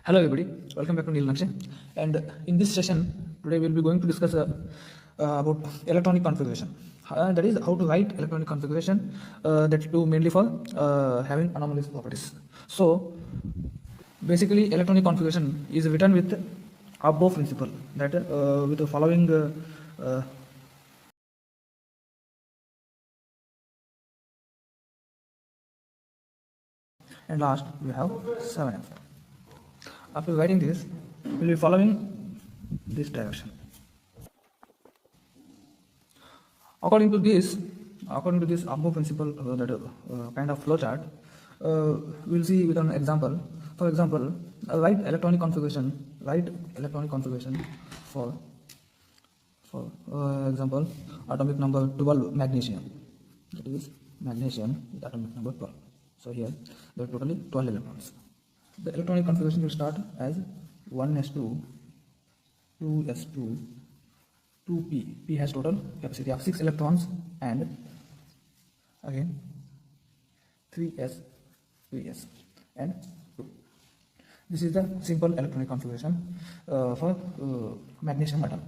Hello everybody, welcome back to Neil Nakshe. And in this session today we'll be going to discuss about electronic configuration. That is how to write electronic configuration that do mainly for having anomalous properties. So basically electronic configuration is written with Aufbau principle, that with the following and last we have 7f. After writing this, we'll be following this direction. According to this Aufbau principle, that kind of flowchart, we'll see with an example. For example, write electronic configuration for example, atomic number 12 magnesium. That is magnesium with atomic number 12. So here there are totally 12 electrons. The electronic configuration will start as 1s2, 2s2, 2p. P has total capacity of 6 electrons, and again 3s, 3s, and 2. This is the simple electronic configuration for magnesium atom.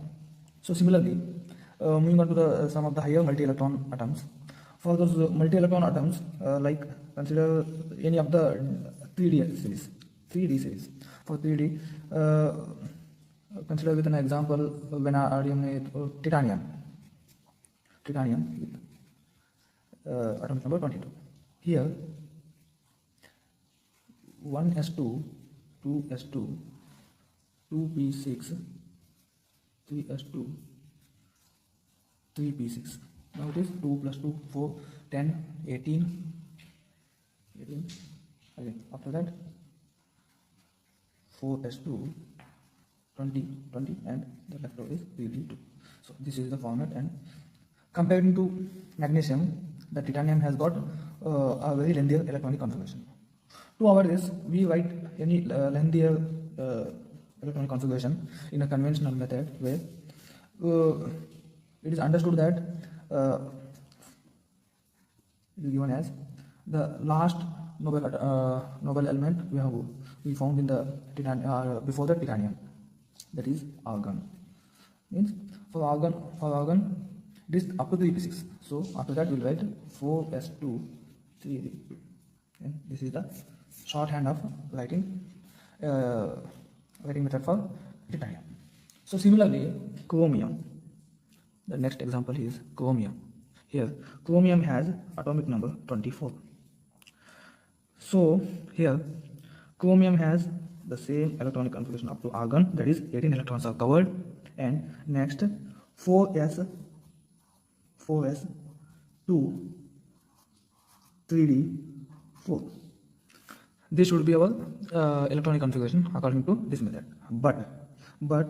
So similarly, moving on to some of the higher multi-electron atoms. For those multi-electron atoms, like consider any of the 3D series. For 3D, consider with an example vanadium with titanium with atomic number 22. Here 1s2, 2s2, 2p6, 3s2, 3p6. Now it is 2 plus 2, 4, 10, 18. Again, after that 4s2, 20, and the left over is 3d2. So this is the format, and comparing to magnesium, the titanium has got a very lengthier electronic configuration. To avoid this, we write any lengthier electronic configuration in a conventional method where it is understood that it is given as the last noble element we found in the titanium before the titanium, that is argon. Means for argon it is up to 3p6. So after that we will write 4s2, 3d2. And this is the shorthand of writing method for titanium. So similarly, chromium. The next example is chromium. Here chromium has atomic number 24. So here chromium has the same electronic configuration up to argon, that is 18 electrons are covered, and next 4s, 2, 3d, 4. This should be our electronic configuration according to this method. But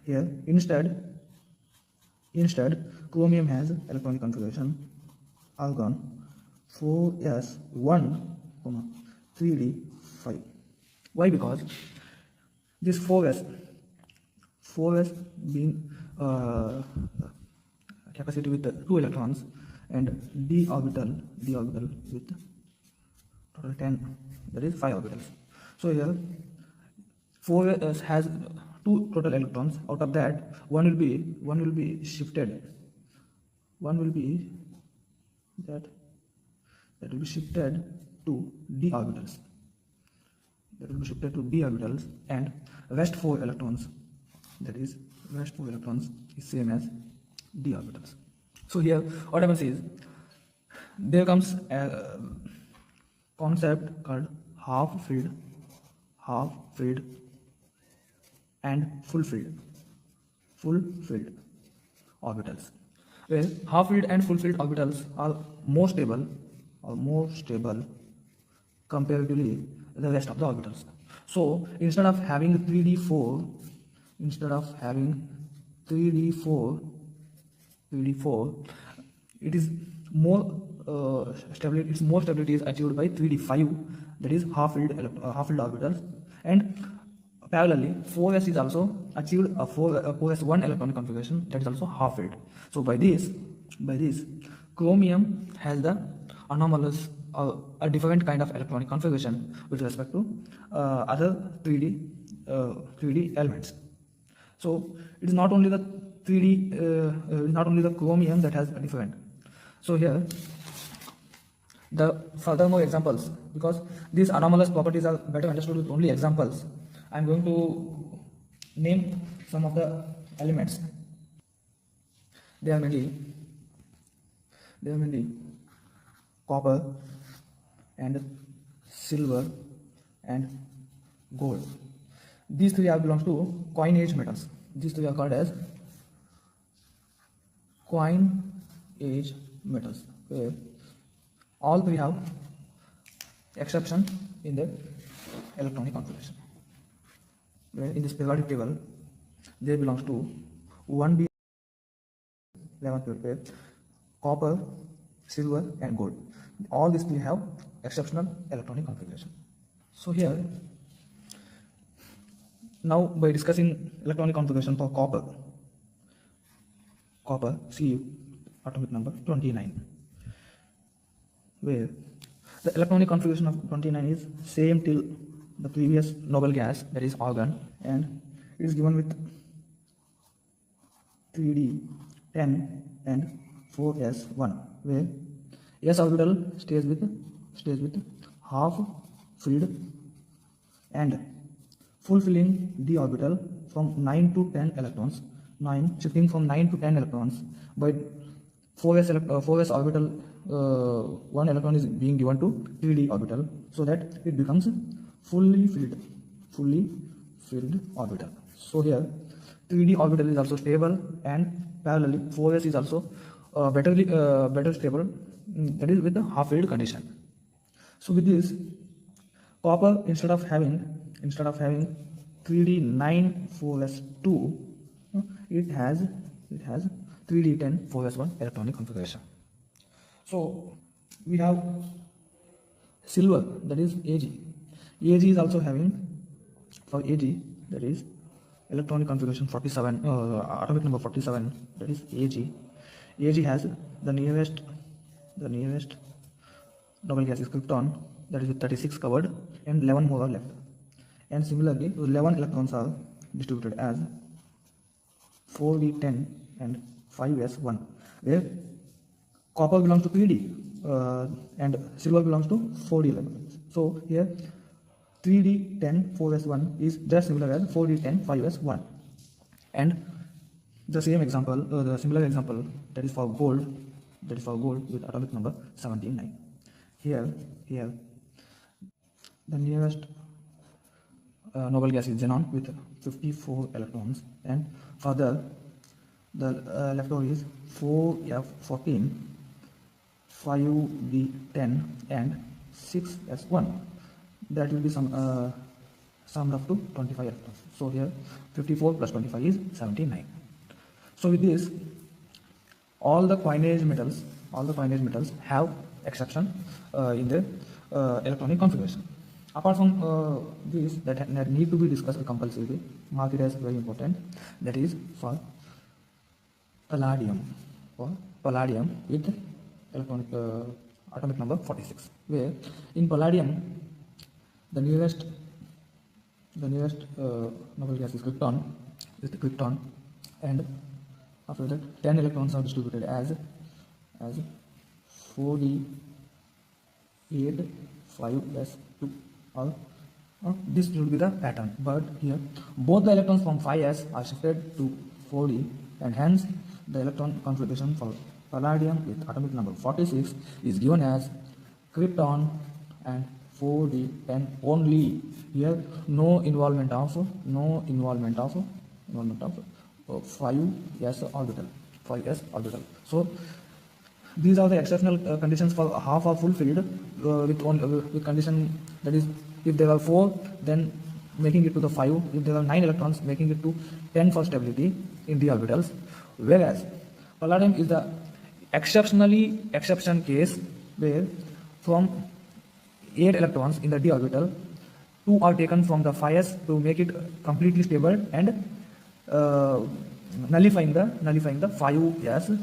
here instead chromium has electronic configuration argon 4s1, 3d5. Why? Because this 4s being capacity with 2 electrons, and d orbital with total 10, that is 5 orbitals. So here 4s has 2 total electrons. Out of that, one will be shifted. One will be that will be shifted to d orbitals. And rest 4 electrons, is same as d orbitals. So here what happens is there comes a concept called half filled and full filled orbitals, where half filled and full filled orbitals are more stable comparatively the rest of the orbitals. So instead of having 3d4, it is more stability. Its more stability is achieved by 3d5, that is half filled orbitals, and parallelly 4s is also achieved a 4s1 electronic configuration, that is also half filled. So by this chromium has the anomalous a different kind of electronic configuration with respect to other 3D 3D elements. So it is not only the 3D, it is not only the chromium that has different. So here the furthermore examples, because these anomalous properties are better understood with only examples, I am going to name some of the elements. They are mainly copper and silver and gold. These three are belongs to coinage metals. These three are called as coinage metals, where all three have exception in the electronic configuration. Where in this periodic table, they belongs to 1b 11 pure pair, copper, silver and gold. All these three have exceptional electronic configuration. So here, now by discussing electronic configuration for copper, Cu atomic number 29, where the electronic configuration of 29 is same till the previous noble gas, that is argon, and it is given with 3D 10 and 4s1, where s orbital stays with half filled and fulfilling d orbital from 9 to 10 electrons, shifting from 9 to 10 electrons by 4s orbital, 1 electron is being given to 3d orbital, so that it becomes fully filled orbital. So here 3d orbital is also stable, and parallelly 4s is also better stable, that is with the half filled condition. So with this, copper, instead of having 3d 9 4s2, it has 3d 10 4s1 electronic configuration. So we have silver, that is Ag. Ag is also having, for Ag, that is electronic configuration 47, atomic number 47, that is Ag. Ag has the nearest noble gas is krypton, that is with 36 covered and 11 more are left. And similarly, 11 electrons are distributed as 4d10 and 5s1, where copper belongs to 3d and silver belongs to 4d11. So here 3d10 4s1 is just similar as 4d10 5s1. And the same example, the similar example, that is for gold, with atomic number 79. Here the nearest noble gas is xenon with 54 electrons, and further the leftover is 4f14, 5d10 and 6s1. That will be summed up to 25 electrons. So here 54 plus 25 is 79. So with this, all the coinage metals have exception in the electronic configuration. Apart from this, that need to be discussed compulsorily, mark it as very important, that is for palladium with electronic atomic number 46, where in palladium the nearest noble gas is krypton, and after that 10 electrons are distributed as 4d8 5s2, or this will be the pattern, but here both the electrons from 5s are shifted to 4d, and hence the electron configuration for palladium with atomic number 46 is given as krypton and 4d10 only. Here no involvement of 5s orbital. So these are the exceptional conditions for half or full filled, with condition, that is if there are 4, then making it to the 5, if there are 9 electrons, making it to 10 for stability in the orbitals. Whereas palladium is the exception case, where from 8 electrons in the d orbital, 2 are taken from the 5s to make it completely stable, and nullifying the 5s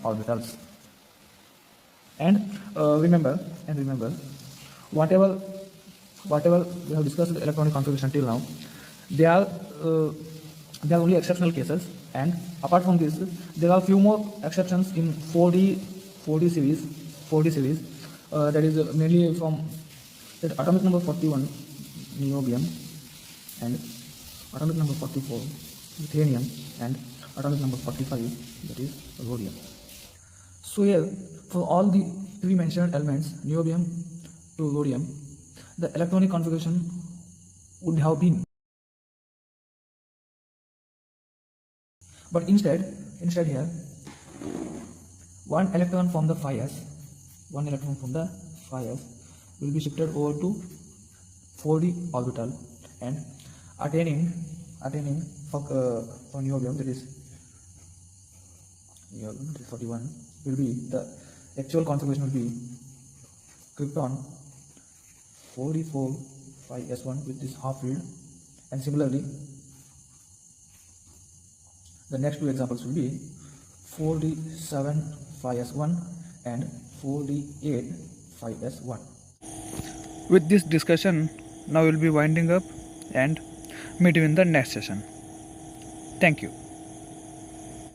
orbitals. And remember, whatever we have discussed the electronic configuration till now, They are only exceptional cases, and apart from this, there are few more exceptions in 4D series. That is mainly from that atomic number 41 niobium and atomic number 44 ruthenium and atomic number 45 that is rhodium. So here, for all the three mentioned elements, niobium to rhodium, the electronic configuration would have been, but instead here, one electron from the 5s will be shifted over to 4D orbital, and attaining for niobium, that is 41, will be the actual configuration will be krypton 44 5s1 with this half field, and similarly the next two examples will be 4D7 5s1 and 4D8 5s1. With this discussion, now we'll be winding up and meet you in the next session. Thank you.